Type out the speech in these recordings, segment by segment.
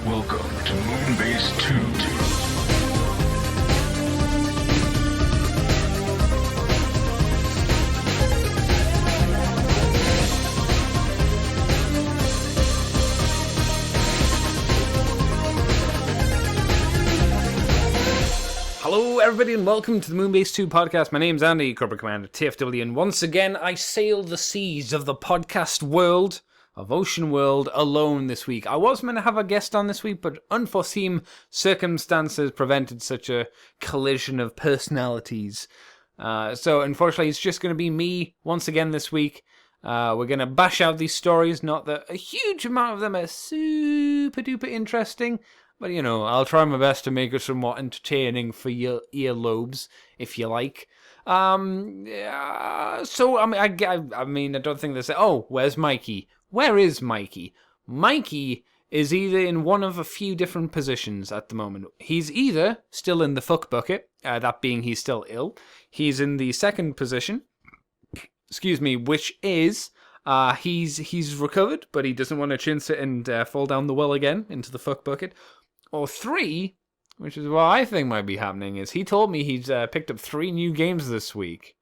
Welcome to Moonbase 2. Hello everybody and welcome to the Moonbase 2 podcast. My name's Andy, Corporate Commander TFW, and once again I sail the seas of the podcast world, of Ocean World, alone this week. I was meant to have a guest on this week, but unforeseen circumstances prevented such a collision of personalities. So unfortunately it's just going to be me once again this week. We're going to bash out these stories, not that a huge amount of them are super duper interesting, but, you know, I'll try my best to make it somewhat entertaining for your earlobes, if you like. So, I mean, I don't think they say, oh, where's Mikey? Where is Mikey? Mikey is either in one of a few different positions at the moment. He's either still in the fuck bucket, that being he's still ill. He's in the second position, which is... he's recovered, but he doesn't want to chintz it and fall down the well again into the fuck bucket. Or 3, which is what I think might be happening, is he told me he's picked up 3 new games this week.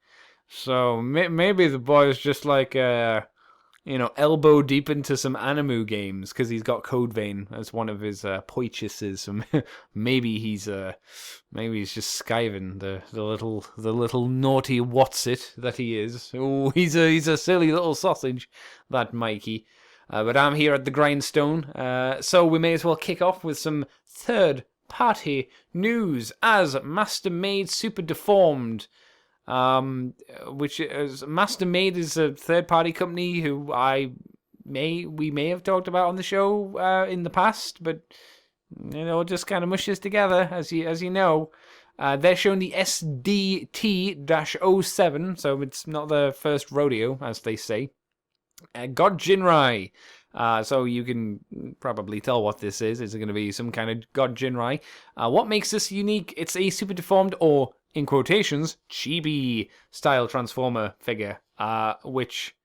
So maybe the boy's just like, elbow deep into some Animu games because he's got Code Vein as one of his purchases. So maybe he's just skiving the little naughty what's-it that he is. Oh, he's a silly little sausage, that Mikey. But I'm here at the grindstone, so we may as well kick off with some third-party news as Master Maid Super Deformed, which is Master Maid is a third-party company who we may have talked about on the show in the past, but it just kind of mushes together as you know. They're showing the SDT-07, so it's not the first rodeo, as they say. God Jinrai. So you can probably tell what this is. It's going to be some kind of God Jinrai. What makes this unique? It's a super deformed, or in quotations, chibi style transformer figure, which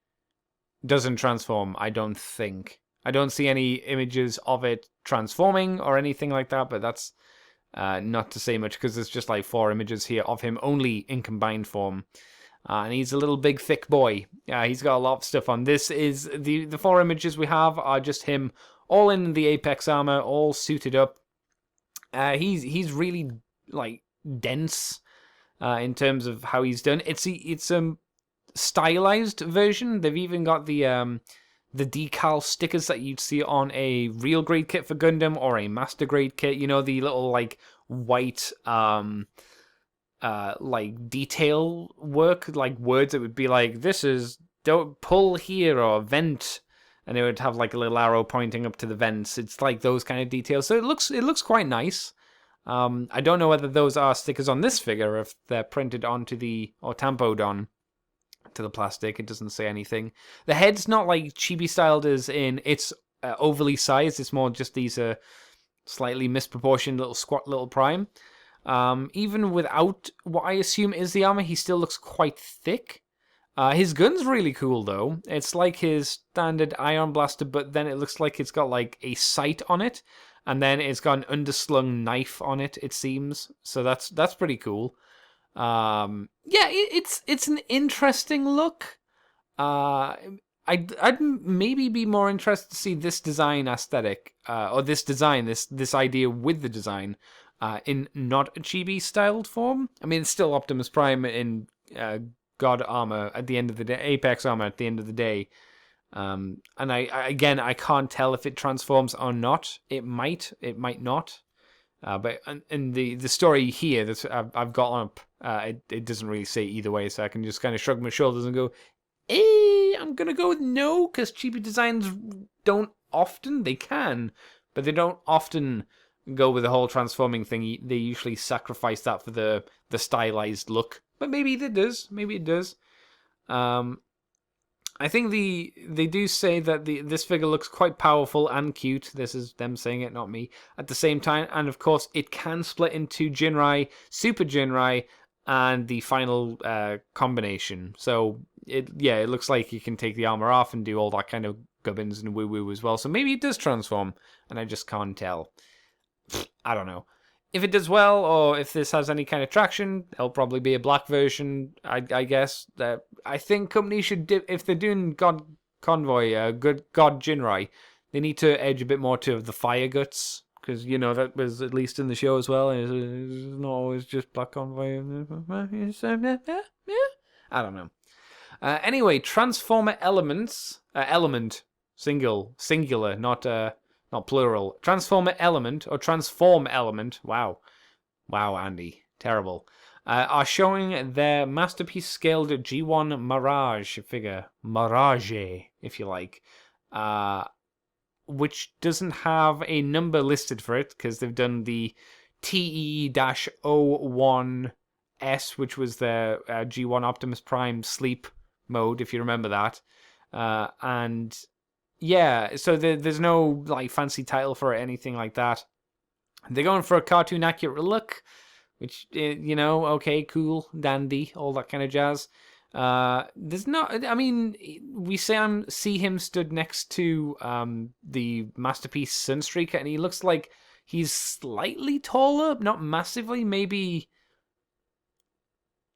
doesn't transform, I don't think. I don't see any images of it transforming or anything like that, but that's not to say much because there's just like 4 images here of him only in combined form. And he's a little big thick boy. He's got a lot of stuff on. This is the 4 images we have are just him all in the Apex armor, all suited up. He's really like dense in terms of how he's done. It's a stylized version. They've even got the decal stickers that you'd see on a real grade kit for Gundam or a master grade kit. You know, the little like white like detail work, like words that would be like, this is don't pull here or vent, and it would have like a little arrow pointing up to the vents. It's like those kind of details. So it looks quite nice. I don't know whether those are stickers on this figure, if they're printed onto or tampoed on to the plastic. It doesn't say anything. The head's not like chibi styled as in it's overly sized. It's more just these slightly misproportioned little squat little prime. Even without what I assume is the armor, he still looks quite thick. His gun's really cool, though. It's like his standard ion blaster, but then it looks like it's got like a sight on it, and then it's got an underslung knife on it, it seems. So that's pretty cool. It's an interesting look. I'd maybe be more interested to see this design aesthetic, or this idea with the design. In not a chibi styled form. I mean, it's still Optimus Prime in God armor at the end of the day, Apex armor at the end of the day. And I can't tell if it transforms or not. It might not. But in the story here that I've got up, it doesn't really say either way, so I can just kind of shrug my shoulders and go, I'm gonna go with no, because chibi designs don't often. They can, but they don't often go with the whole transforming thing. They usually sacrifice that for the stylized look, but maybe it does. I think they do say that this figure looks quite powerful and cute. This is them saying it, not me. At the same time, and of course, it can split into Jinrai, Super Jinrai, and the final combination. So it looks like you can take the armor off and do all that kind of gubbins and woo-woo as well. So maybe it does transform, and I just can't tell. I don't know. If it does well, or if this has any kind of traction, there'll probably be a black version, I guess. I think companies should, if they're doing God Convoy, God Jinrai, they need to edge a bit more to the fire guts, because, you know, that was at least in the show as well. It's not always just Black Convoy. I don't know. Anyway, Transformer Elements, element, singular, not plural. Transformer Element, or Transform Element, wow, Andy, terrible, are showing their masterpiece-scaled G1 Mirage figure, Mirage, if you like, which doesn't have a number listed for it, because they've done the TE-01S, which was their G1 Optimus Prime sleep mode, if you remember that, and... yeah, so there's no like fancy title for it, anything like that. They're going for a cartoon accurate look, which, you know, okay, cool, dandy, all that kind of jazz. There's not, I mean, we see him stood next to the Masterpiece Sunstreaker, and he looks like he's slightly taller, not massively, maybe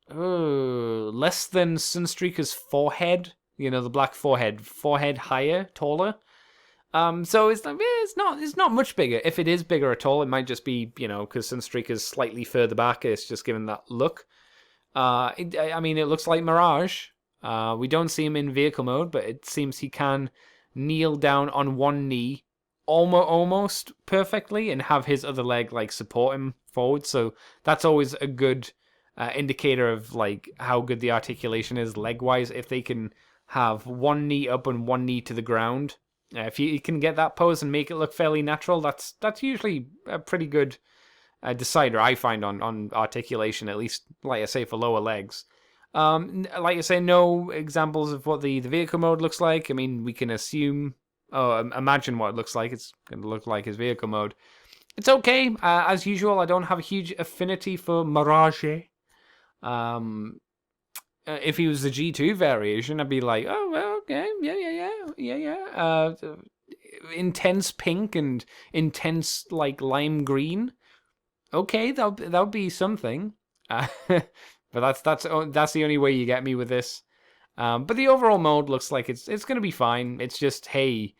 less than Sunstreaker's forehead. You know, the black forehead higher, taller. So it's like, it's not much bigger. If it is bigger at all, it might just be, you know, because Sunstreaker's slightly further back. It's just given that look. I mean, it looks like Mirage. We don't see him in vehicle mode, but it seems he can kneel down on one knee almost perfectly and have his other leg like support him forward. So that's always a good indicator of like how good the articulation is leg wise. If they can have one knee up and one knee to the ground. If you can get that pose and make it look fairly natural, that's usually a pretty good decider, I find, on articulation, at least, like I say, for lower legs. Like I say, no examples of what the vehicle mode looks like. I mean, we can imagine what it looks like. It's going to look like his vehicle mode. It's okay. As usual, I don't have a huge affinity for Mirage. If he was the G2 variation, I'd be like, oh, well, okay, yeah. Intense pink and intense, like, lime green. Okay, that would be something. But that's the only way you get me with this. But the overall mode looks like it's going to be fine. It's just, hey,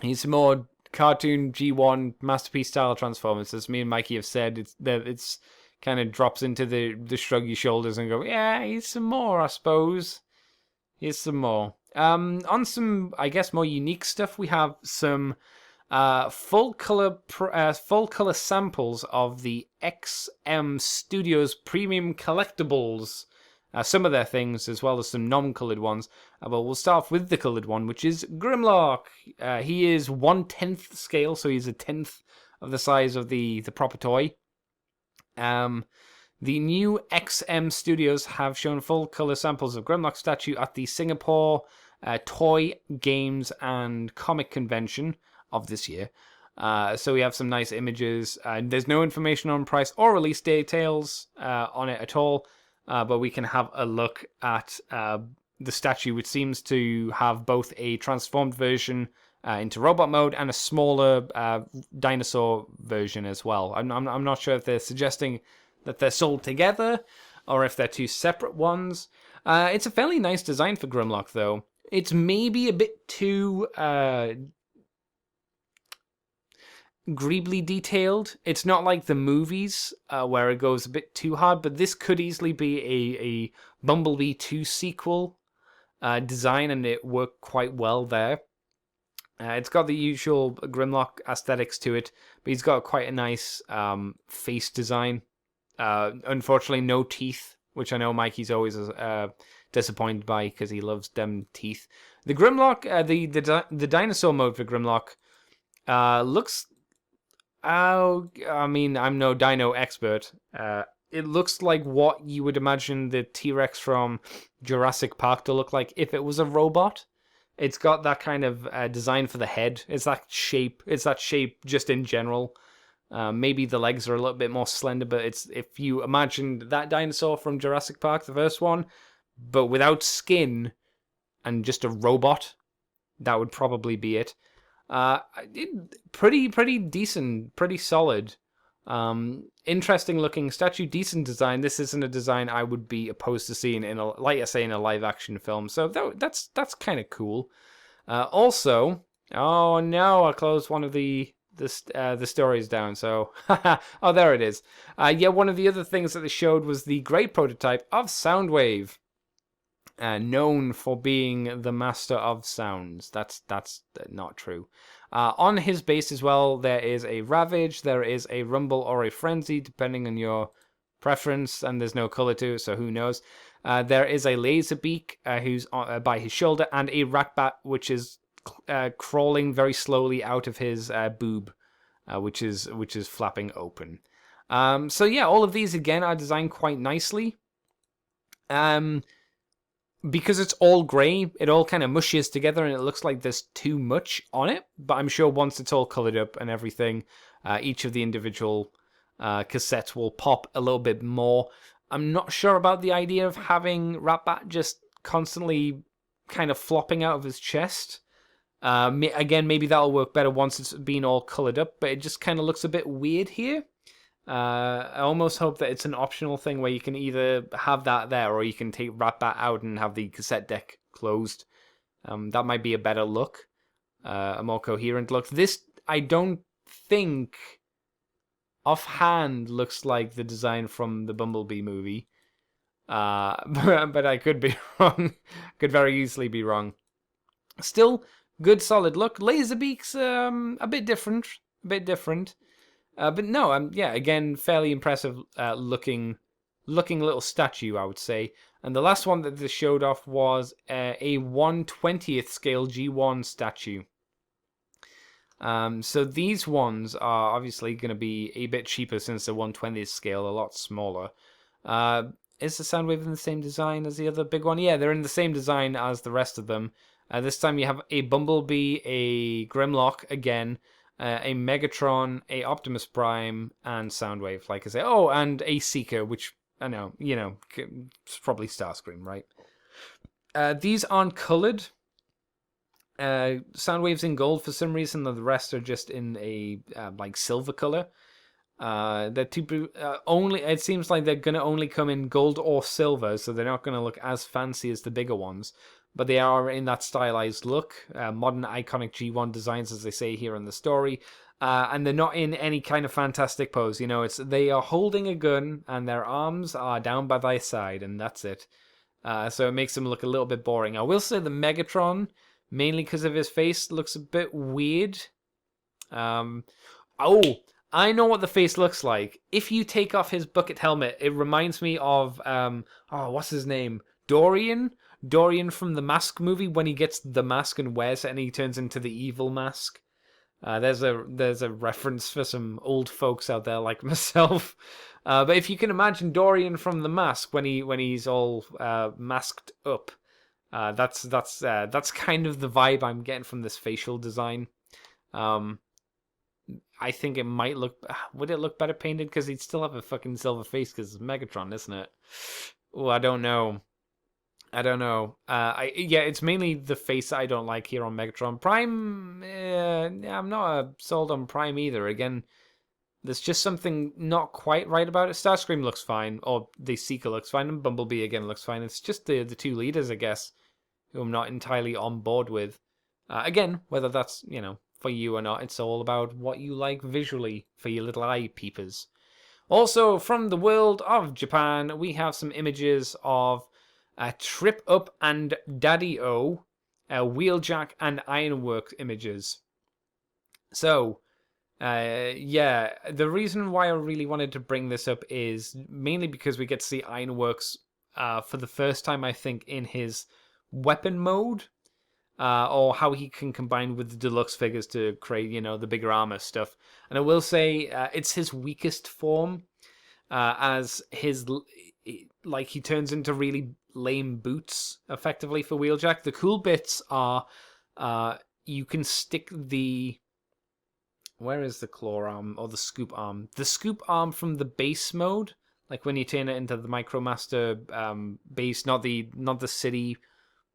he's more cartoon G1 masterpiece style Transformers. As me and Mikey have said, it's kind of drops into the shrug your shoulders and go, yeah, here's some more, I suppose. Here's some more. On some, I guess, more unique stuff, we have some full color samples of the XM Studios premium collectibles. Some of their things, as well as some non-colored ones. But we'll start off with the colored one, which is Grimlock. He is 1/10 scale, so he's a 10th of the size of the proper toy. The new XM Studios have shown full color samples of Grimlock statue at the Singapore Toy, Games and Comic Convention of this year. So we have some nice images. There's no information on price or release details on it at all, but we can have a look at the statue, which seems to have both a transformed version into robot mode and a smaller dinosaur version as well. I'm not sure if they're suggesting that they're sold together or if they're two separate ones. It's a fairly nice design for Grimlock, though. It's maybe a bit too greebly detailed. It's not like the movies where it goes a bit too hard, but this could easily be a Bumblebee 2 sequel design, and it worked quite well there. It's got the usual Grimlock aesthetics to it, but he's got quite a nice face design. Unfortunately, no teeth, which I know Mikey's always disappointed by because he loves them teeth. The Grimlock, the dinosaur mode for Grimlock looks... I mean, I'm no dino expert. It looks like what you would imagine the T-Rex from Jurassic Park to look like if it was a robot. It's got that kind of design for the head. It's that shape. It's that shape just in general. Maybe the legs are a little bit more slender, but it's if you imagine that dinosaur from Jurassic Park, the first one, but without skin and just a robot, that would probably be it. Pretty decent, pretty solid. Interesting looking statue, decent design. This isn't a design I would be opposed to seeing in a, like I say, in a live action film. So that's kind of cool. Also, oh no, I closed one of the stories down. So, oh, there it is. Yeah, one of the other things that they showed was the great prototype of Soundwave, known for being the master of sounds. That's not true. On his base as well, there is a Ravage, there is a Rumble or a Frenzy, depending on your preference, and there's no color to it, so who knows. There is a Laserbeak, who's by his shoulder, and a Ratbat, which is crawling very slowly out of his boob, which is flapping open. So yeah, all of these again are designed quite nicely. Because it's all grey, it all kind of mushes together and it looks like there's too much on it. But I'm sure once it's all coloured up and everything, each of the individual cassettes will pop a little bit more. I'm not sure about the idea of having Ratbat just constantly kind of flopping out of his chest. Again, maybe that'll work better once it's been all coloured up, but it just kind of looks a bit weird here. I almost hope that it's an optional thing where you can either have that there or you can take Ratbat out and have the cassette deck closed. That might be a better look, a more coherent look. This, I don't think, offhand looks like the design from the Bumblebee movie. But I could be wrong. Could very easily be wrong. Still, good solid look. Laserbeak's a bit different. But no, yeah, again, fairly impressive looking little statue, I would say. And the last one that they showed off was a 1/20th scale G1 statue. So these ones are obviously going to be a bit cheaper since the 1/20th scale, a lot smaller. Is the Soundwave in the same design as the other big one? Yeah, they're in the same design as the rest of them. This time you have a Bumblebee, a Grimlock again, a Megatron, a Optimus Prime, and Soundwave, like I say. Oh, and a Seeker, which, I know, it's probably Starscream, right? These aren't coloured. Soundwave's in gold for some reason, and the rest are just in a, like, silver colour. They're only, it seems like they're going to only come in gold or silver, so they're not going to look as fancy as the bigger ones. But they are in that stylized look, modern iconic G1 designs, as they say here in the story. And they're not in any kind of fantastic pose. They are holding a gun and their arms are down by their side, and that's it. So it makes them look a little bit boring. I will say the Megatron, mainly because of his face, looks a bit weird. Oh, I know what the face looks like. If you take off his bucket helmet, it reminds me of, what's his name? Dorian from the Mask movie, when he gets the mask and wears it and he turns into the evil mask. There's a reference for some old folks out there like myself. But if you can imagine Dorian from the Mask when he's all masked up, that's kind of the vibe I'm getting from this facial design. I think it might would it look better painted, because he'd still have a fucking silver face because it's Megatron, isn't it? Oh, I don't know. It's mainly the face that I don't like here on Megatron. Prime, I'm not sold on Prime either. Again, there's just something not quite right about it. Starscream looks fine, or the Seeker looks fine, and Bumblebee again looks fine. It's just the two leaders, I guess, who I'm not entirely on board with. Again, whether that's, for you or not, it's all about what you like visually for your little eye peepers. Also, from the world of Japan, we have some images of Trip Up and Daddy-O, Wheeljack and Ironworks images. So, the reason why I really wanted to bring this up is mainly because we get to see Ironworks for the first time, I think, in his weapon mode, or how he can combine with the Deluxe figures to create, the bigger armor stuff. And I will say it's his weakest form, as he turns into really lame boots, effectively, for Wheeljack. The cool bits are you can stick where is the claw arm or the scoop arm? The scoop arm from the base mode, like when you turn it into the Micromaster base, not the city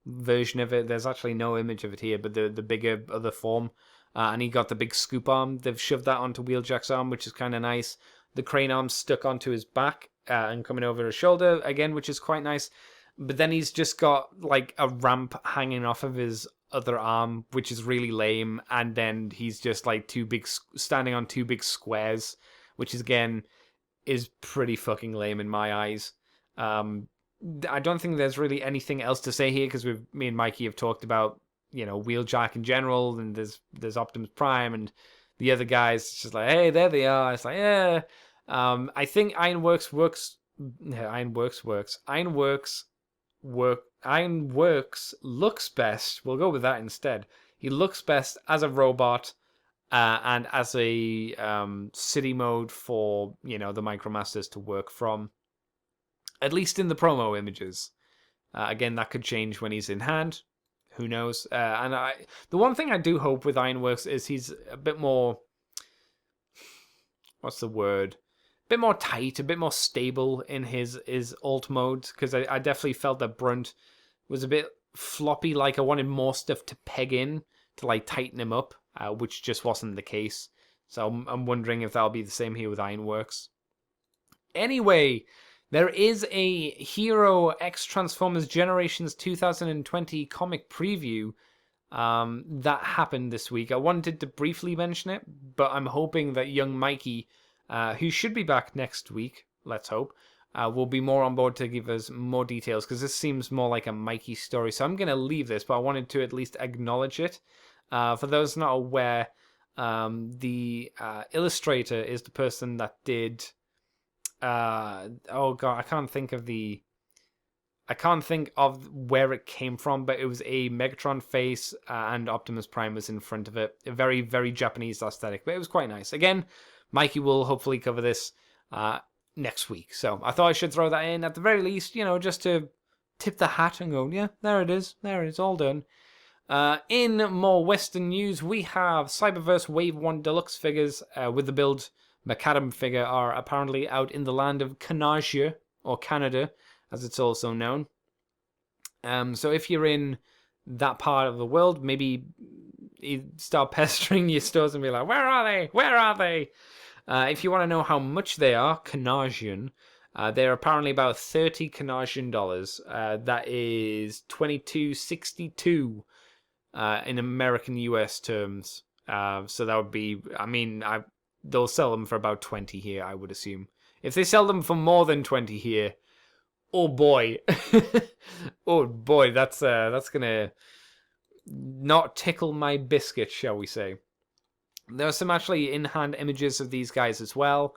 version of it. There's actually no image of it here, but the bigger other form. And he got the big scoop arm. They've shoved that onto Wheeljack's arm, which is kind of nice. The crane arm stuck onto his back and coming over his shoulder again, which is quite nice. But then he's just got like a ramp hanging off of his other arm, which is really lame. And then he's just like standing on two big squares, which is again is pretty fucking lame in my eyes. I don't think there's really anything else to say here because me and Mikey have talked about, Wheeljack in general, and there's Optimus Prime and the other guys. It's just like, hey, there they are. It's like, yeah. I think Ironworks looks best. We'll go with that instead. He looks best as a robot and as a city mode for the Micromasters to work from. At least in the promo images. Again, that could change when he's in hand. Who knows? The one thing I do hope with Ironworks is he's a bit more. What's the word? A bit more tight, a bit more stable in his alt modes, because I definitely felt that Brunt was a bit floppy. Like I wanted more stuff to peg in to like tighten him up, which just wasn't the case. So I'm wondering if that'll be the same here with Ironworks. Anyway, there is a Hero X Transformers Generations 2020 comic preview that happened this week. I wanted to briefly mention it, but I'm hoping that young Mikey, who should be back next week, let's hope, will be more on board to give us more details, because this seems more like a Mikey story. So I'm going to leave this, but I wanted to at least acknowledge it. For those not aware, the illustrator is the person that did... oh god, I can't think of where it came from, but it was a Megatron face and Optimus Prime was in front of it. A very, very Japanese aesthetic, but it was quite nice. Again, Mikey will hopefully cover this next week. So I thought I should throw that in at the very least, just to tip the hat and go, yeah, there it is, all done. In more Western news, we have Cyberverse Wave 1 Deluxe figures with the build Macadam figure are apparently out in the land of Canada, or Canada, as it's also known. So if you're in that part of the world, maybe you start pestering your stores and be like, where are they? Where are they? If you want to know how much they are, Canadian, they're apparently about $30 Canadian dollars. That is $22.62 in American US terms. So that would be, they'll sell them for about 20 here, I would assume. If they sell them for more than 20 here, oh boy. Oh boy, that's gonna not tickle my biscuit, shall we say. There are some actually in-hand images of these guys as well.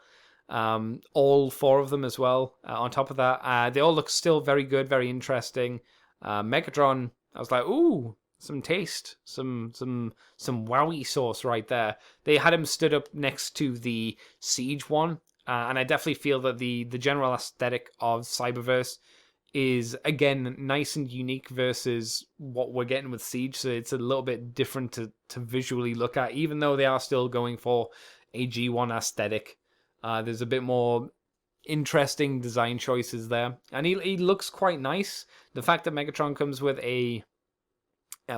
All four of them as well. On top of that, they all look still very good, very interesting. Megatron, I was like, ooh, some taste, some wowie sauce right there. They had him stood up next to the Siege one, and I definitely feel that the general aesthetic of Cyberverse is, again, nice and unique versus what we're getting with Siege, so it's a little bit different to visually look at, even though they are still going for a G1 aesthetic. There's a bit more interesting design choices there, and he looks quite nice. The fact that Megatron comes with a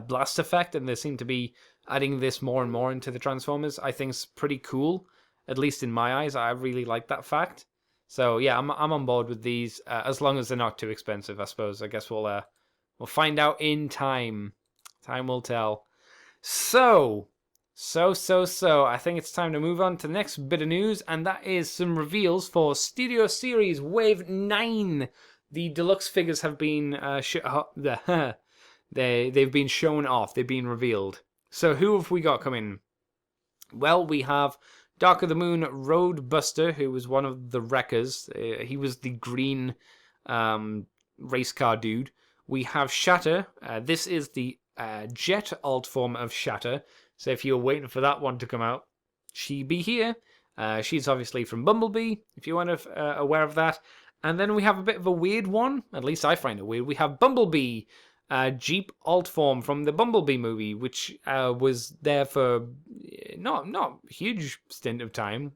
blast effect, and they seem to be adding this more and more into the Transformers, I think is pretty cool. At least in my eyes, I really like that fact. So yeah, I'm on board with these, as long as they're not too expensive, I suppose. I guess we'll find out in time. Time will tell. So I think it's time to move on to the next bit of news, and that is some reveals for Studio Series Wave 9. The deluxe figures have been they've been shown off. They've been revealed. So who have we got coming? Well, we have Dark of the Moon Roadbuster, who was one of the wreckers. He was the green race car dude. We have Shatter. This is the jet alt form of Shatter. So if you're waiting for that one to come out, she be here. She's obviously from Bumblebee, if you weren't aware of that. And then we have a bit of a weird one. At least I find it weird. We have Bumblebee. Jeep alt form from the Bumblebee movie, which was there for not a huge stint of time.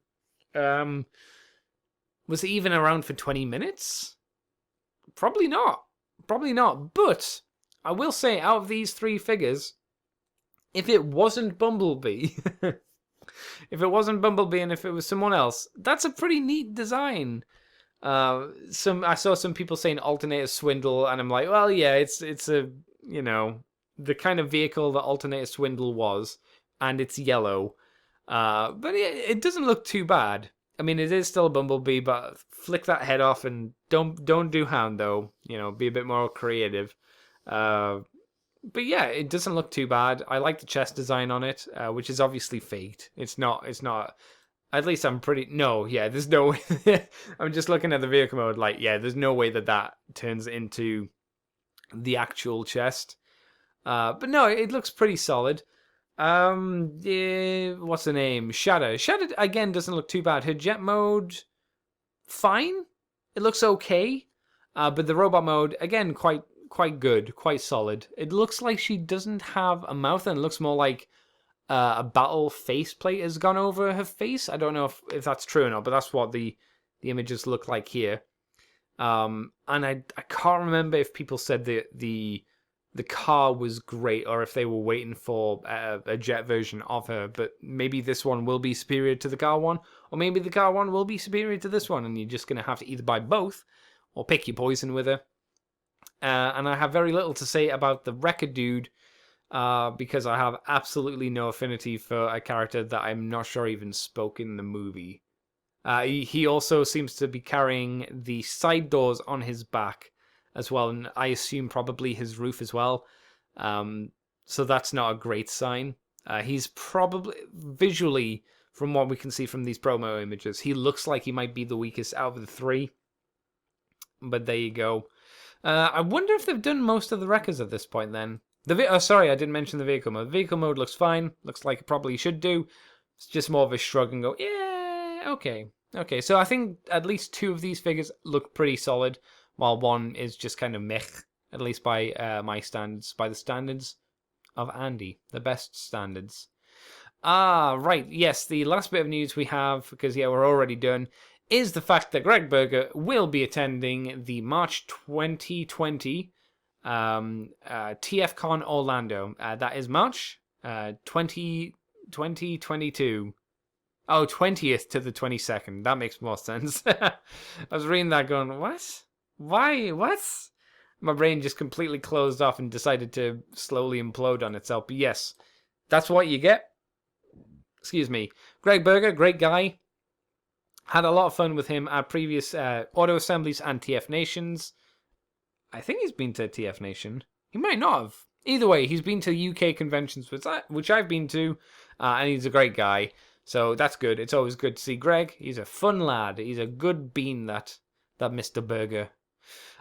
Was it even around for 20 minutes? Probably not. But I will say, out of these 3 figures, if it wasn't Bumblebee, if it wasn't Bumblebee and if it was someone else, that's a pretty neat design. I saw some people saying Alternator Swindle, and I'm like, well, yeah, it's a, the kind of vehicle that Alternator Swindle was, and it's yellow. But it doesn't look too bad. I mean, it is still a Bumblebee, but flick that head off and don't do Hound, though. Be a bit more creative. But yeah, it doesn't look too bad. I like the chest design on it, which is obviously faked. It's not. At least I'm pretty... No, yeah, there's no way... I'm just looking at the vehicle mode, like, yeah, there's no way that turns into the actual chest. But no, it looks pretty solid. Yeah, what's the name? Shadow. Shadow, again, doesn't look too bad. Her jet mode, fine. It looks okay. But the robot mode, again, quite good, quite solid. It looks like she doesn't have a mouth, and it looks more like a battle faceplate has gone over her face. I don't know if that's true or not, but that's what the images look like here. And I can't remember if people said the car was great or if they were waiting for a jet version of her. But maybe this one will be superior to the car one, or maybe the car one will be superior to this one, and you're just going to have to either buy both or pick your poison with her. And I have very little to say about the Wrecker Dude, because I have absolutely no affinity for a character that I'm not sure even spoke in the movie. He also seems to be carrying the side doors on his back as well, and I assume probably his roof as well. So that's not a great sign. He's probably, visually, from what we can see from these promo images, he looks like he might be the weakest out of the 3. But there you go. I wonder if they've done most of the Wreckers at this point then. Sorry, I didn't mention the vehicle mode. The vehicle mode looks fine. Looks like it probably should do. It's just more of a shrug and go, yeah, okay. Okay, so I think at least 2 of these figures look pretty solid, while one is just kind of meh, at least by my standards, by the standards of Andy, the best standards. Right, yes, the last bit of news we have, because yeah, we're already done, is the fact that Greg Berger will be attending the March 2020 TFCon Orlando. That is March 2022. Oh, 20th to the 22nd. That makes more sense. I was reading that going, what? Why? What? My brain just completely closed off and decided to slowly implode on itself. But yes, that's what you get. Excuse me. Greg Berger, great guy. Had a lot of fun with him at previous auto assemblies and TF Nations. I think he's been to TF Nation. He might not have. Either way, he's been to UK conventions, which I've been to, and he's a great guy. So that's good. It's always good to see Greg. He's a fun lad. He's a good bean, that Mr. Berger.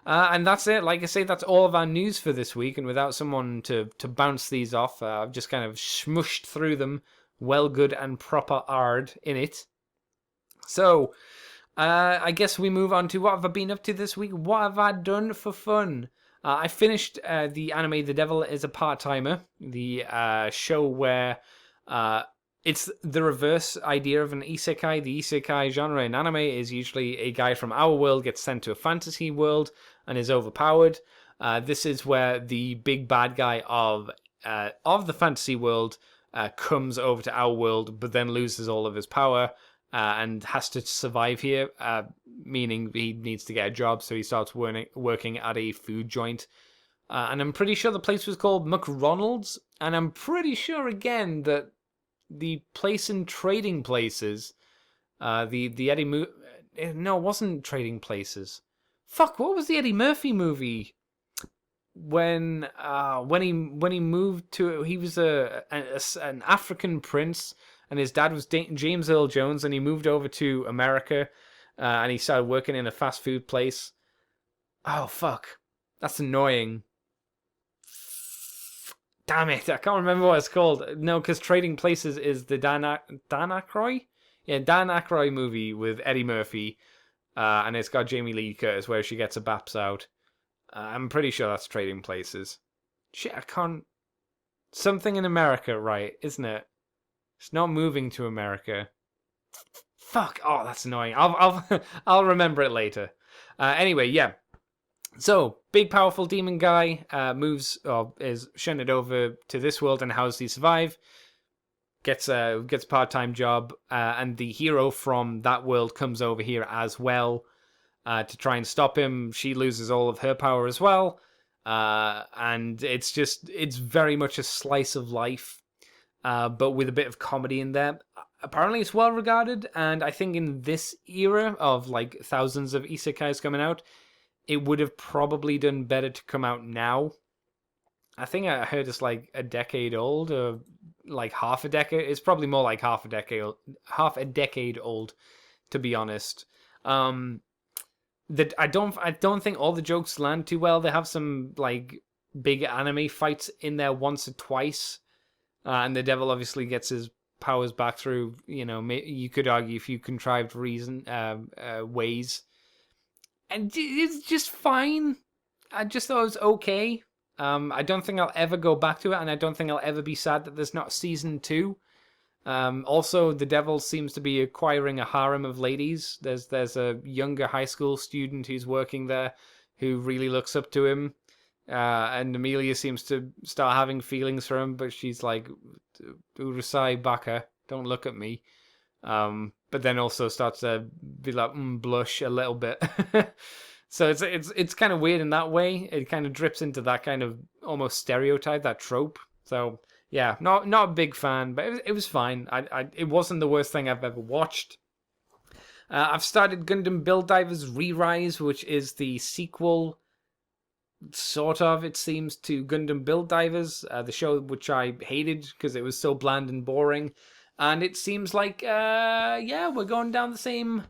And that's it. Like I say, that's all of our news for this week. And without someone to bounce these off, I've just kind of smushed through them well, good, and proper hard in it. So, I guess we move on to what have I been up to this week? What have I done for fun? I finished the anime The Devil is a Part-Timer, the show where it's the reverse idea of an isekai. The isekai genre in anime is usually a guy from our world gets sent to a fantasy world and is overpowered. This is where the big bad guy of the fantasy world comes over to our world, but then loses all of his power. And has to survive here, meaning he needs to get a job, so he starts working at a food joint. And I'm pretty sure the place was called McRonald's, and I'm pretty sure, again, that the place in Trading Places, the Eddie no, it wasn't Trading Places. Fuck, what was the Eddie Murphy movie? When he moved to, he was an African prince, and his dad was James Earl Jones, and he moved over to America, and he started working in a fast food place. Oh, fuck. That's annoying. Damn it, I can't remember what it's called. No, because Trading Places is the Dan Aykroyd? Yeah, Dan Aykroyd movie with Eddie Murphy, and it's got Jamie Lee Curtis where she gets a baps out. I'm pretty sure that's Trading Places. Shit, I can't... Something in America, right, isn't it? It's not moving to America. Fuck. Oh, that's annoying. I'll remember it later. Anyway, yeah. So, big powerful demon guy moves or is shunted over to this world, and how does he survive? Gets a part-time job, and the hero from that world comes over here as well to try and stop him. She loses all of her power as well, and it's very much a slice of life, but with a bit of comedy in there. Apparently, it's well regarded, and I think in this era of like thousands of isekais coming out, it would have probably done better to come out now. I think I heard it's like a decade old, or like half a decade. It's probably more like half a decade old, to be honest. That I don't think all the jokes land too well. They have some like big anime fights in there once or twice, and the devil obviously gets his powers back through, you could argue, a few contrived ways, and it's just fine. I just thought it was okay. I don't think I'll ever go back to it, and I don't think I'll ever be sad that there's not season 2. Also, the devil seems to be acquiring a harem of ladies. There's a younger high school student who's working there who really looks up to him, and Amelia seems to start having feelings for him, but she's like, "Urusai Baka, don't look at me." But then also starts to be like, blush a little bit. So it's kind of weird in that way. It kind of drips into that kind of almost stereotype, that trope. So yeah, not a big fan, but it was fine. It wasn't the worst thing I've ever watched. I've started Gundam Build Divers Re-Rise, which is the sequel, sort of, it seems, to Gundam Build Divers, the show which I hated because it was so bland and boring. And it seems like, we're going down the same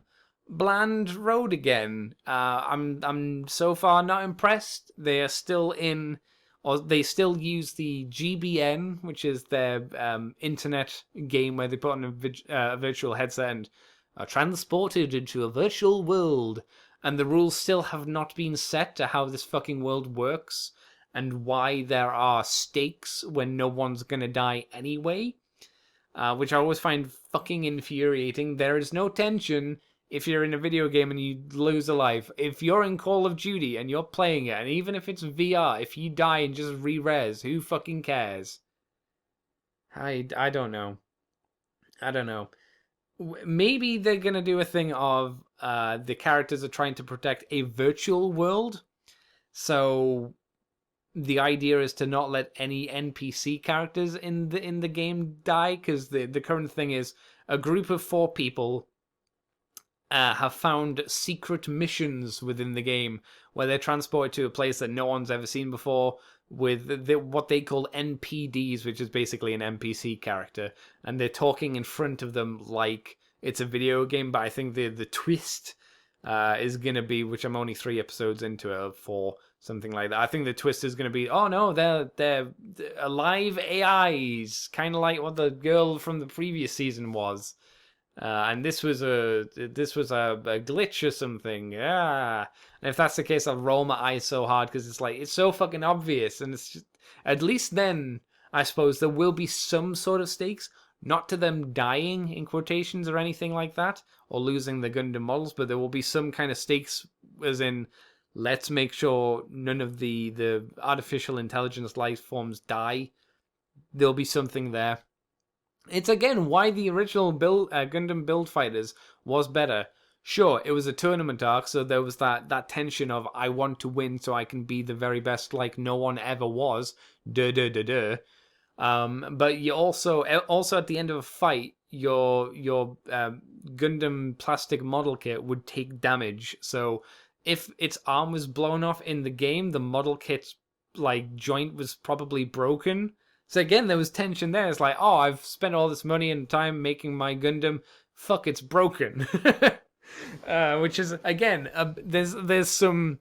bland road again. I'm so far not impressed. They are still they still use the GBN, which is their internet game where they put on a virtual headset and are transported into a virtual world. And the rules still have not been set to how this fucking world works and why there are stakes when no one's gonna die anyway. Which I always find fucking infuriating. There is no tension if you're in a video game and you lose a life. If you're in Call of Duty and you're playing it, and even if it's VR, if you die and just re-res, who fucking cares? I don't know. I don't know. Maybe they're going to do a thing of the characters are trying to protect a virtual world. So the idea is to not let any NPC characters in the game die, because the current thing is a group of 4 people have found secret missions within the game where they're transported to a place that no one's ever seen before with what they call NPDs, which is basically an NPC character, and they're talking in front of them like it's a video game. But I think the twist is going to be, which I'm only 3 episodes into it, 4, something like that. I think the twist is going to be, oh no, they're alive AIs, kind of like what the girl from the previous season was. And this was a glitch or something. Yeah. And if that's the case, I'll roll my eyes so hard because it's so fucking obvious. And it's just, at least then, I suppose there will be some sort of stakes. Not to them dying, in quotations, or anything like that, or losing the Gundam models, but there will be some kind of stakes, as in, let's make sure none of the artificial intelligence life forms die. There'll be something there. It's, again, why the original Gundam Build Fighters was better. Sure, it was a tournament arc, so there was that tension of, I want to win so I can be the very best like no one ever was. But you also at the end of a fight, your Gundam plastic model kit would take damage. So if its arm was blown off in the game, the model kit's like joint was probably broken. So again, there was tension there. It's like, oh, I've spent all this money and time making my Gundam. Fuck, it's broken. Which is, again, there's some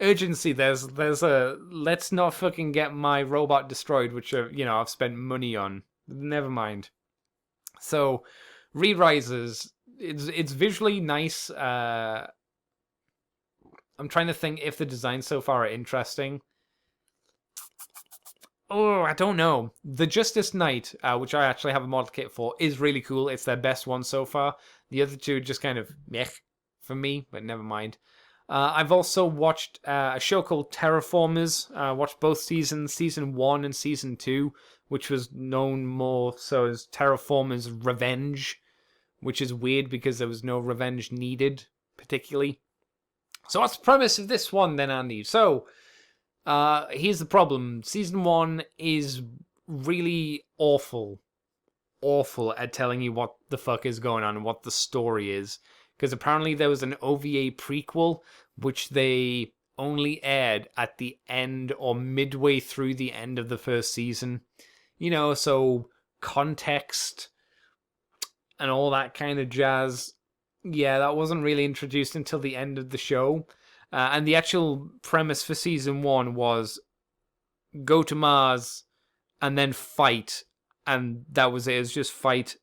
urgency. There's a let's not fucking get my robot destroyed, which I've spent money on. Never mind. So, Re-Rises, it's visually nice. I'm trying to think if the designs so far are interesting. Oh, I don't know. The Justice Knight, which I actually have a model kit for, is really cool. It's their best one so far. The other two just kind of meh for me, but never mind. I've also watched a show called Terraformers. Watched both seasons, season 1 and season 2, which was known more so as Terraformers Revenge, which is weird because there was no revenge needed, particularly. So what's the premise of this one then, Andy? So, here's the problem. Season 1 is really awful at telling you what the fuck is going on and what the story is. Because apparently there was an OVA prequel, which they only aired at the end or midway through the end of the first season. You know, so context and all that kind of jazz. Yeah, that wasn't really introduced until the end of the show. And the actual premise for season 1 was go to Mars and then fight. And that was it. It was just fight,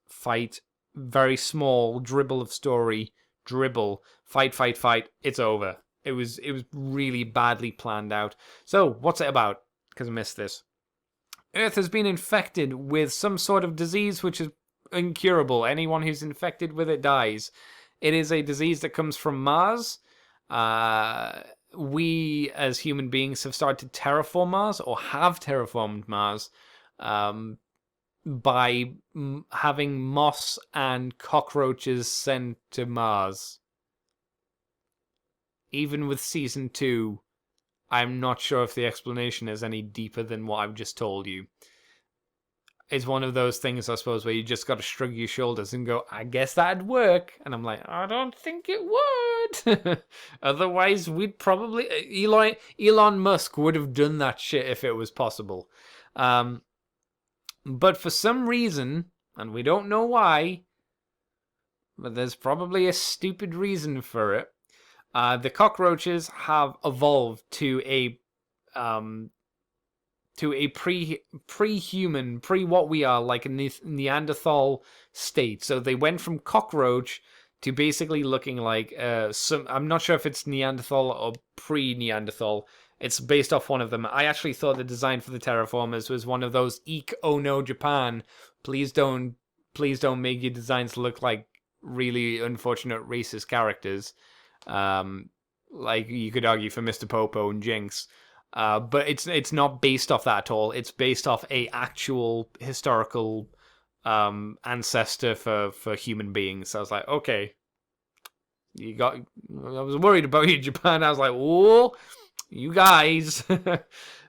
very small dribble of story, fight, it's over. It was really badly planned out. So, what's it about? Because I missed this. Earth has been infected with some sort of disease which is incurable. Anyone who's infected with it dies. It is a disease that comes from Mars. We, as human beings, have started to terraform Mars, or have terraformed Mars, by having moss and cockroaches sent to Mars. Even with season 2, I'm not sure if the explanation is any deeper than what I've just told you. It's one of those things, I suppose, where you just got to shrug your shoulders and go, I guess that'd work. And I'm like, I don't think it would. Otherwise, we'd probably... Elon Musk would have done that shit if it was possible. But for some reason, and we don't know why, but there's probably a stupid reason for it, the cockroaches have evolved to a pre-human, what we are, like a Neanderthal state. So they went from cockroach to basically looking like I'm not sure if it's Neanderthal or pre-Neanderthal. It's based off one of them. I actually thought the design for the terraformers was one of those eek, oh no, Japan. Please don't make your designs look like really unfortunate racist characters. Like you could argue for Mr. Popo and Jinx. But it's not based off that at all. It's based off a actual historical ancestor for human beings. So I was like, okay, I was worried about you, Japan. I was like, whoa, you guys.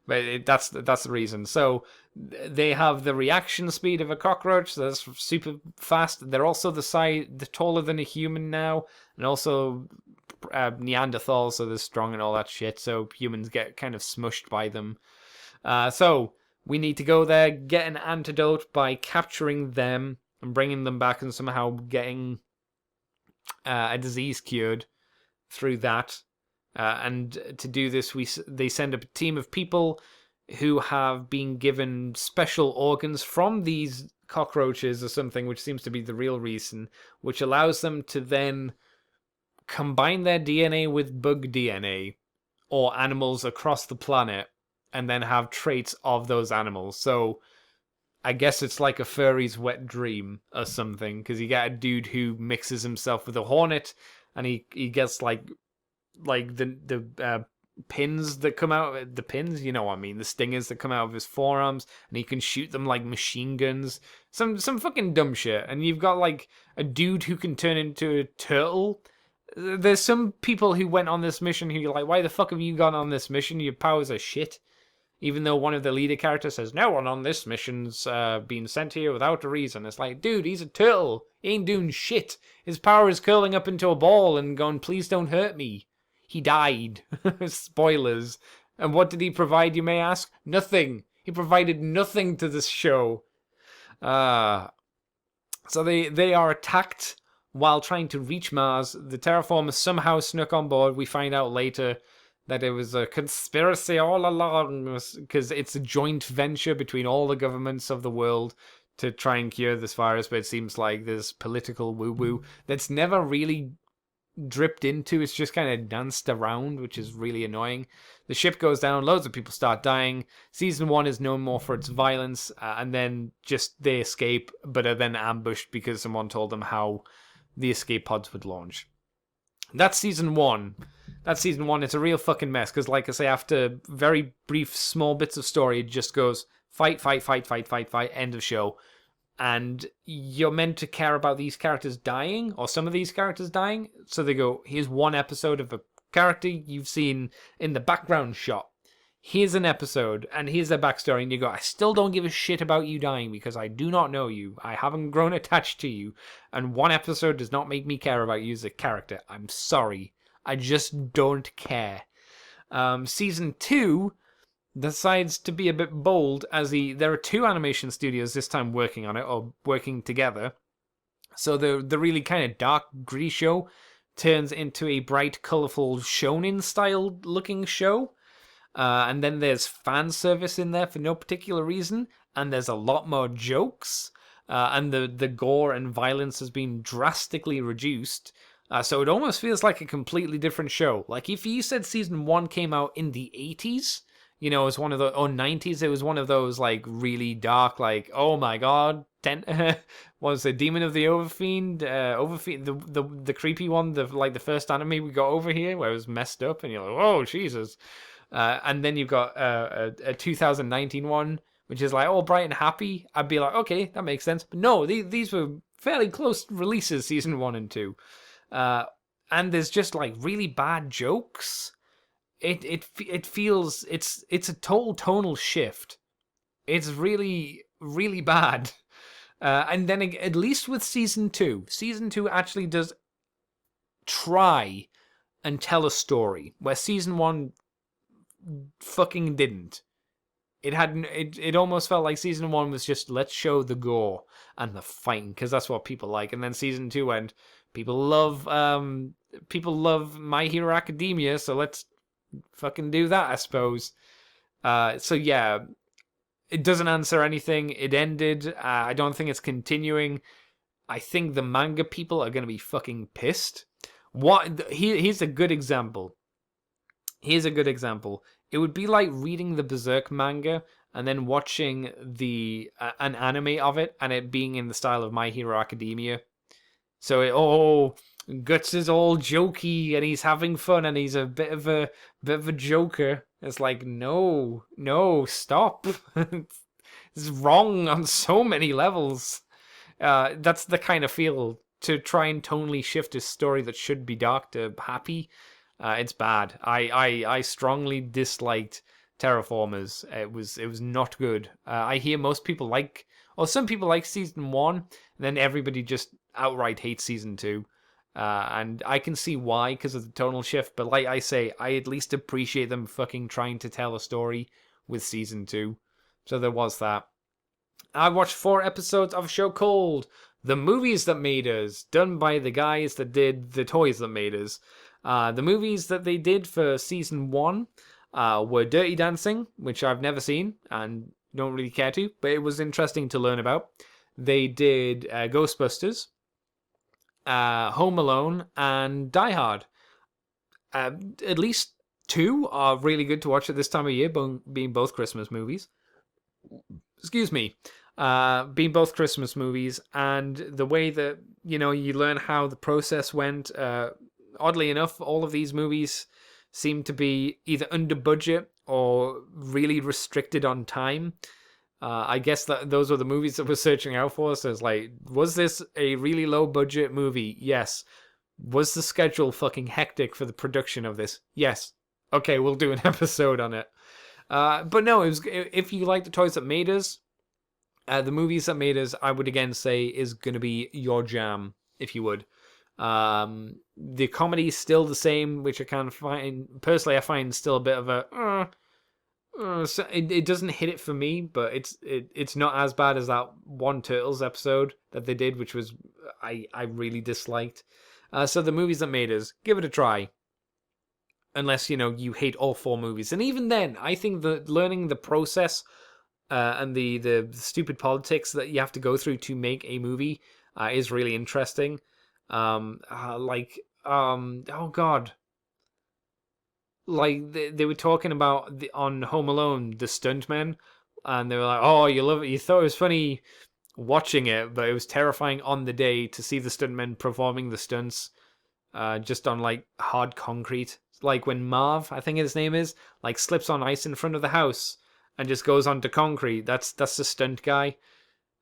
But that's the reason. So they have the reaction speed of a cockroach. So that's super fast. They're also they're taller than a human now, and also Neanderthals, so they're strong and all that shit. So humans get kind of smushed by them. So we need to go there, get an antidote by capturing them and bringing them back, and somehow getting a disease cured through that. And to do this, they send a team of people who have been given special organs from these cockroaches or something, which seems to be the real reason, which allows them to then combine their DNA with bug DNA or animals across the planet and then have traits of those animals. So I guess it's like a furry's wet dream or something, because you get a dude who mixes himself with a hornet and he gets like the pins that come out, the pins, you know what I mean, the stingers that come out of his forearms, and he can shoot them like machine guns. Some fucking dumb shit. And you've got like a dude who can turn into a turtle. There's some people who went on this mission who you're like, why the fuck have you gone on this mission? Your powers are shit. Even though one of the leader characters says, no one on this mission's been sent here without a reason. It's like, dude, he's a turtle. He ain't doing shit. His power is curling up into a ball and going, please don't hurt me. He died. Spoilers. And what did he provide, you may ask? Nothing. He provided nothing to this show. So they are attacked while trying to reach Mars. The terraformers somehow snuck on board. We find out later that it was a conspiracy all along, because it's a joint venture between all the governments of the world to try and cure this virus, but it seems like there's political woo-woo that's never really dripped into. It's just kind of danced around, which is really annoying. The ship goes down, loads of people start dying. Season 1 is known more for its violence, and then just they escape, but are then ambushed because someone told them how the escape pods would launch. That's season 1. That's season 1. It's a real fucking mess because, like I say, after very brief, small bits of story, it just goes fight, fight, fight, fight, fight, fight, end of show. And you're meant to care about these characters dying, or some of these characters dying. So they go, here's one episode of a character you've seen in the background shot. Here's an episode, and here's their backstory, and you go, I still don't give a shit about you dying because I do not know you. I haven't grown attached to you, and one episode does not make me care about you as a character. I'm sorry. I just don't care. Season 2 decides to be a bit bold, as there are 2 animation studios this time working on it, or working together. So the really kind of dark, gritty show turns into a bright, colourful shonen-style looking show. And then there's fan service in there for no particular reason, and there's a lot more jokes, and the gore and violence has been drastically reduced. So it almost feels like a completely different show. Like if you said season 1 came out in the 80s, you know, it was one of the 90s, it was one of those like really dark, like, oh my god, was the Demon of the Overfiend, the creepy one, the first anime we got over here where it was messed up, and you're like, oh Jesus. And then you've got a 2019 one, which is like all bright and happy. I'd be like, okay, that makes sense. But no, these were fairly close releases, season 1 and 2. And there's just like really bad jokes. It feels it's a total tonal shift. It's really, really bad. And then at least with season 2 actually does try and tell a story where season 1 fucking didn't. It almost felt like season 1 was just, let's show the gore and the fighting because that's what people like, and then season 2 went, people love My Hero Academia, so let's fucking do that, I suppose. So yeah, it doesn't answer anything. It ended. I don't think it's continuing. I think the manga people are gonna be fucking pissed. Here's a good example. It would be like reading the Berserk manga and then watching an anime of it, and it being in the style of My Hero Academia. So Guts is all jokey and he's having fun and he's a bit of a joker. It's like, no, stop. It's wrong on so many levels. That's the kind of feel to try and tonally shift a story that should be dark to happy. It's bad. I strongly disliked Terraformers. It was not good. I hear some people like season 1, and then everybody just outright hates season 2. And I can see why, because of the tonal shift. But like I say, I at least appreciate them fucking trying to tell a story with season 2. So there was that. I watched 4 episodes of a show called The Movies That Made Us, done by the guys that did The Toys That Made Us. The movies that they did for season 1 were Dirty Dancing, which I've never seen and don't really care to, but it was interesting to learn about. They did Ghostbusters, Home Alone, and Die Hard. At least 2 are really good to watch at this time of year, being both Christmas movies. Excuse me. Being both Christmas movies, and the way that, you learn how the process went. Oddly enough, all of these movies seem to be either under budget or really restricted on time. I guess that those were the movies that we're searching out for. So it's like, was this a really low budget movie? Yes. Was the schedule fucking hectic for the production of this? Yes. Okay, we'll do an episode on it. But no, if you like The Toys That Made Us, The Movies That Made Us, I would again say is going to be your jam, if you would. The comedy is still the same, which I find still a bit of a so it doesn't hit it for me, but it's not as bad as that one Turtles episode that they did, which was I really disliked. So The Movies That Made Us, give it a try, unless you hate all 4 movies, and even then I think that learning the process and the stupid politics that you have to go through to make a movie is really interesting. Oh god, like they were talking about on Home Alone, the stuntmen, and they were like, oh, you love it, you thought it was funny watching it, but it was terrifying on the day to see the stuntmen performing the stunts. just on like hard concrete. Like when Marv, I think his name is, like slips on ice in front of the house and just goes onto concrete. That's the stunt guy.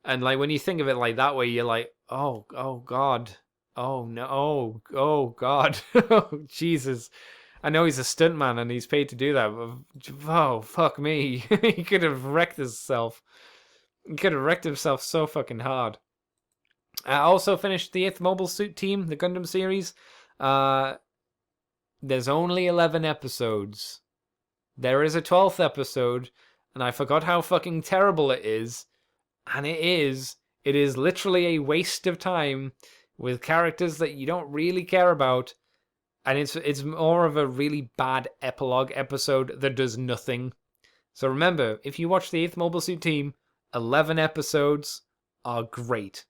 And like when you think of it like that way, you're like, oh God, oh no, oh God, Jesus. I know he's a stuntman and he's paid to do that, but oh fuck me, he could have wrecked himself. He could have wrecked himself so fucking hard. I also finished the 8th Mobile Suit Team, the Gundam series. There's only 11 episodes. There is a 12th episode, and I forgot how fucking terrible it is. And it is literally a waste of time with characters that you don't really care about. And it's more of a really bad epilogue episode that does nothing. So remember, if you watch the 8th Mobile Suit Team, 11 episodes are great.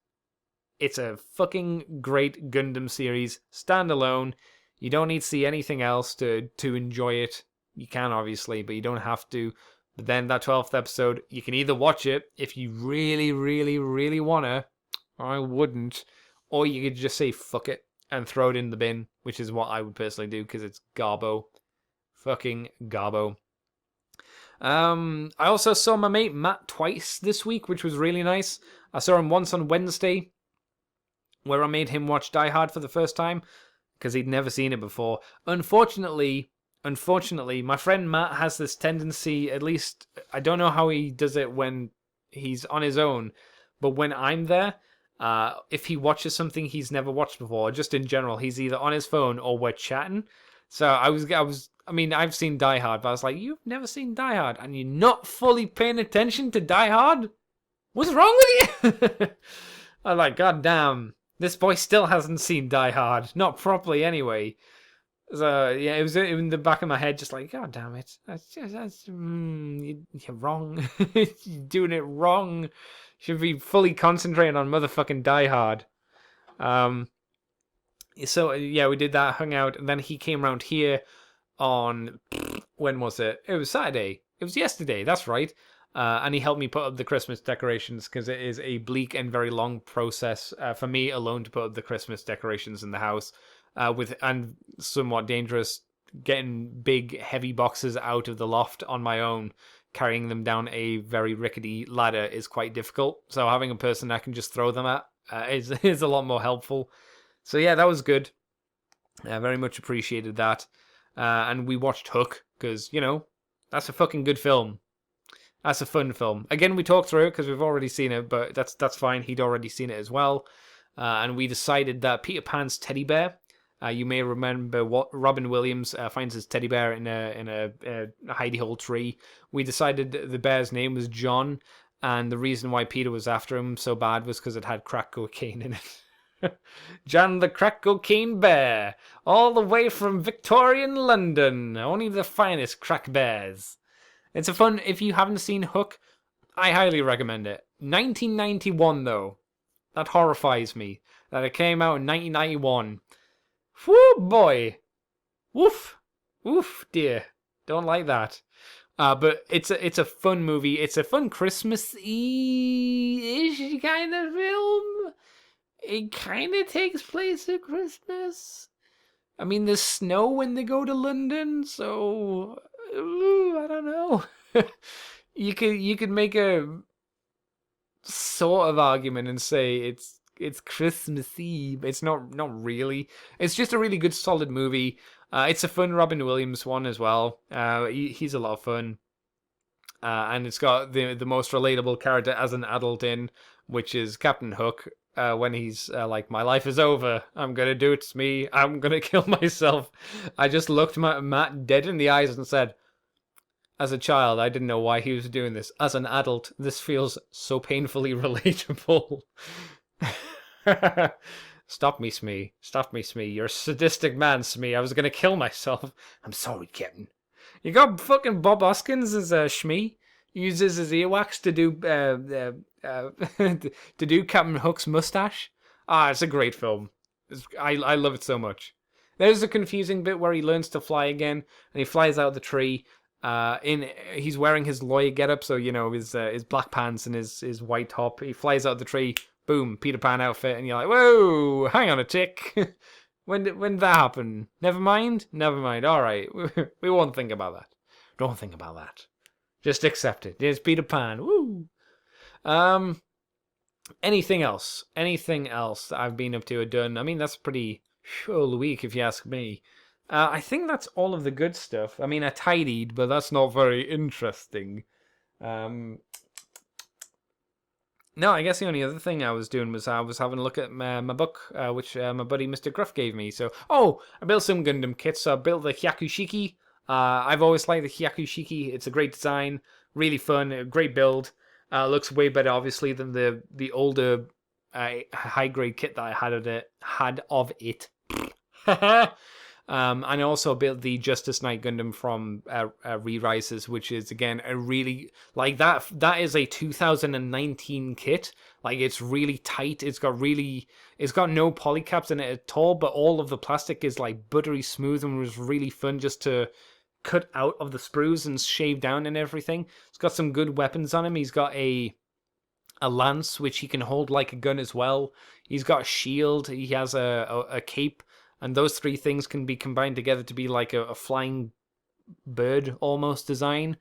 It's a fucking great Gundam series, standalone. You don't need to see anything else to enjoy it. You can, obviously, but you don't have to. But then that 12th episode, you can either watch it if you really, really, really want to. I wouldn't. Or you could just say fuck it and throw it in the bin, which is what I would personally do because it's garbo. Fucking garbo. I also saw my mate Matt twice this week, which was really nice. I saw him once on Wednesday, where I made him watch Die Hard for the first time because he'd never seen it before. Unfortunately, my friend Matt has this tendency, at least, I don't know how he does it when he's on his own, but when I'm there, if he watches something he's never watched before, just in general, he's either on his phone or we're chatting. So I've seen Die Hard, but I was like, you've never seen Die Hard, and you're not fully paying attention to Die Hard? What's wrong with you? I'm like, God damn, this boy still hasn't seen Die Hard, not properly anyway. So yeah, it was in the back of my head, just like, God damn it, you're wrong. You're doing it wrong. Should be fully concentrating on motherfucking Die Hard. So yeah, we did that, hung out, and then he came around here on, when was it? It was Saturday. It was yesterday. That's right. And he helped me put up the Christmas decorations because it is a bleak and very long process for me alone to put up the Christmas decorations in the house. And somewhat dangerous, getting big, heavy boxes out of the loft on my own, carrying them down a very rickety ladder is quite difficult. So having a person I can just throw them at is a lot more helpful. So yeah, that was good. I very much appreciated that. And we watched Hook, because, that's a fucking good film. That's a fun film. Again, we talked through it because we've already seen it, but that's fine. He'd already seen it as well. And we decided that Peter Pan's teddy bear, you may remember what Robin Williams finds his teddy bear in a hidey hole tree. We decided the bear's name was John, and the reason why Peter was after him so bad was because it had crack cocaine in it. John the crack cocaine bear, all the way from Victorian London. Only the finest crack bears. It's a fun, if you haven't seen Hook, I highly recommend it. 1991 though. That horrifies me. That it came out in 1991. Whoo boy. Woof. Woof dear. Don't like that. But it's a fun movie. It's a fun Christmas-y-ish kind of film. It kind of takes place at Christmas. I mean, there's snow when they go to London, so I don't know. You could make a sort of argument and say it's Christmassy, but it's not really. It's just a really good, solid movie. It's a fun Robin Williams one as well. He's a lot of fun. And it's got the most relatable character as an adult in, which is Captain Hook. When he's like, my life is over, I'm gonna do it to me, I'm gonna kill myself. I just looked Matt dead in the eyes and said, as a child, I didn't know why he was doing this. As an adult, this feels so painfully relatable. Stop me, Smee. Stop me, Smee. You're a sadistic man, Smee. I was gonna kill myself. I'm sorry, Captain. You got fucking Bob Hoskins as Shmee. Uses his earwax to do to do Captain Hook's mustache. It's a great film. I love it so much. There's a confusing bit where he learns to fly again, and he flies out of the tree. He's wearing his lawyer getup, so his black pants and his white top. He flies out of the tree. Boom, Peter Pan outfit, and you're like, whoa, hang on a tick. When did that happen? Never mind? Never mind. All right. We won't think about that. Don't think about that. Just accept it. It's Peter Pan. Woo! Anything else? Anything else that I've been up to or done? I mean, that's a pretty full week if you ask me. I think that's all of the good stuff. I mean, I tidied, but that's not very interesting. No, I guess the only other thing I was doing was I was having a look at my book, which my buddy Mr. Gruff gave me. So, I built some Gundam kits. So I built the Hyakushiki. I've always liked the Hyakushiki. It's a great design, really fun, a great build. Looks way better, obviously, than the older high grade kit that I had of it. And I also built the Justice Knight Gundam from Re-Rises, which is, again, a really, like, that is a 2019 kit. Like, it's really tight. It's got no polycaps in it at all, but all of the plastic is, like, buttery smooth and was really fun just to cut out of the sprues and shave down and everything. It's got some good weapons on him. He's got a lance, which he can hold like a gun as well. He's got a shield. He has a cape. And those three things can be combined together to be like a flying bird almost design.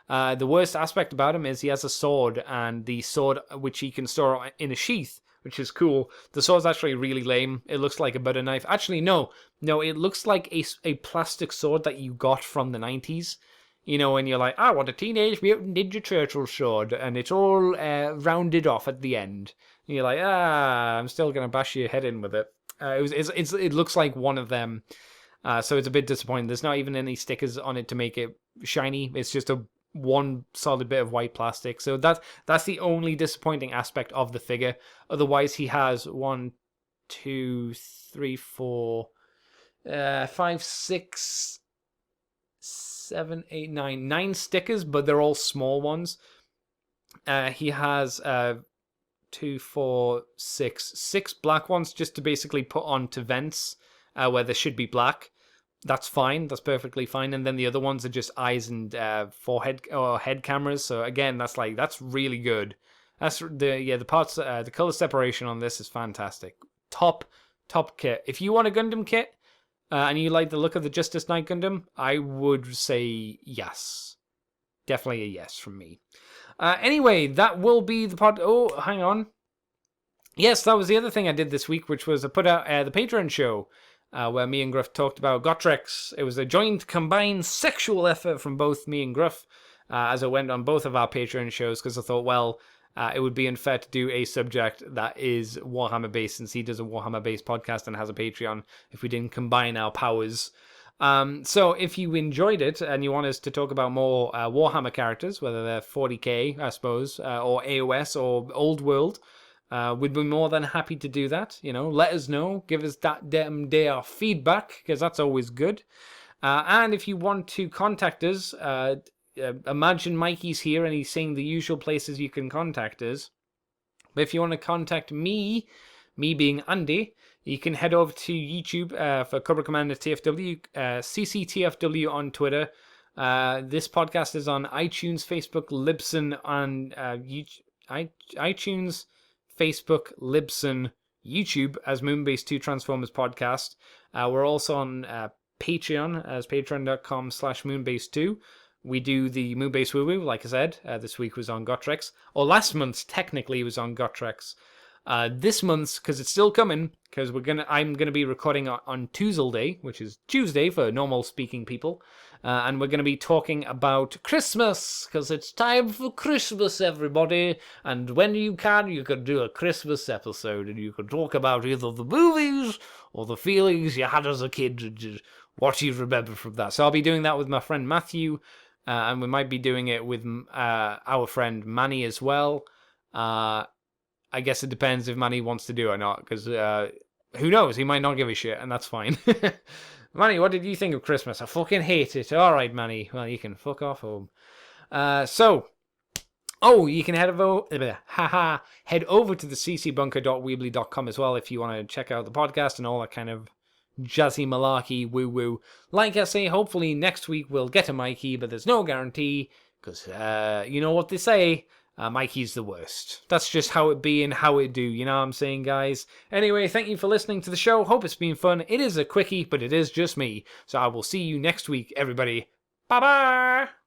The worst aspect about him is he has a sword, and the sword which he can store in a sheath, which is cool. The sword's actually really lame. It looks like a butter knife. Actually, no, it looks like a plastic sword that you got from the 90s. You know, when you're like, I want a Teenage Mutant Ninja Turtle sword, and it's all rounded off at the end. And you're like, I'm still going to bash your head in with it. It looks like one of them, so it's a bit disappointing. There's not even any stickers on it to make it shiny. It's just one solid bit of white plastic. So that's the only disappointing aspect of the figure. Otherwise, he has 1, 2, 3, 4, 5, 6, 7, 8, 9 stickers, but they're all small ones. He has 2, 4, 6 black ones just to basically put onto vents where there should be black. That's fine. That's perfectly fine. And then the other ones are just eyes and forehead or head cameras. So again, that's really good. That's the parts. The color separation on this is fantastic. Top kit. If you want a Gundam kit and you like the look of the Justice Knight Gundam, I would say yes. Definitely a yes from me. Anyway, that will be the pod. Oh, hang on. Yes, that was the other thing I did this week, which was I put out the Patreon show where me and Gruff talked about Gotrek. It was a joint, combined sexual effort from both me and Gruff as I went on both of our Patreon shows, because I thought, well, it would be unfair to do a subject that is Warhammer-based, since he does a Warhammer-based podcast and has a Patreon, if we didn't combine our powers. So if you enjoyed it and you want us to talk about more Warhammer characters, whether they're 40k, I suppose, or AOS or Old World, we'd be more than happy to do that. You know, let us know, give us that damn day feedback, because that's always good. And if you want to contact us, imagine Mikey's here and he's saying the usual places you can contact us. But if you want to contact me being Andy, you can head over to YouTube for Cobra Commander TFW, CCTFW on Twitter. This podcast is on iTunes, Facebook, Libsyn, on iTunes, Facebook, Libsyn, YouTube as Moonbase 2 Transformers Podcast. We're also on Patreon as patreon.com/Moonbase2. We do the Moonbase Woo Woo, like I said. This week was on Gotrek. Or last month, technically, was on Gotrek. This month's, because it's still coming, because I'm gonna be recording on Tuesday, which is Tuesday for normal speaking people, and we're gonna be talking about Christmas, because it's time for Christmas, everybody. And when you can do a Christmas episode, and you can talk about either the movies or the feelings you had as a kid, and what you remember from that. So I'll be doing that with my friend Matthew, and we might be doing it with our friend Manny as well. I guess it depends if Manny wants to do it or not, because who knows? He might not give a shit, and that's fine. Manny, what did you think of Christmas? I fucking hate it. All right, Manny. Well, you can fuck off home. You can head over to the ccbunker.weebly.com as well if you want to check out the podcast and all that kind of jazzy malarkey woo-woo. Like I say, hopefully next week we'll get a Mikey, but there's no guarantee, because you know what they say, Mikey's the worst. That's just how it be and how it do, you know what I'm saying, guys? Anyway, thank you for listening to the show. Hope it's been fun. It is a quickie, but it is just me. So I will see you next week, everybody. Bye-bye!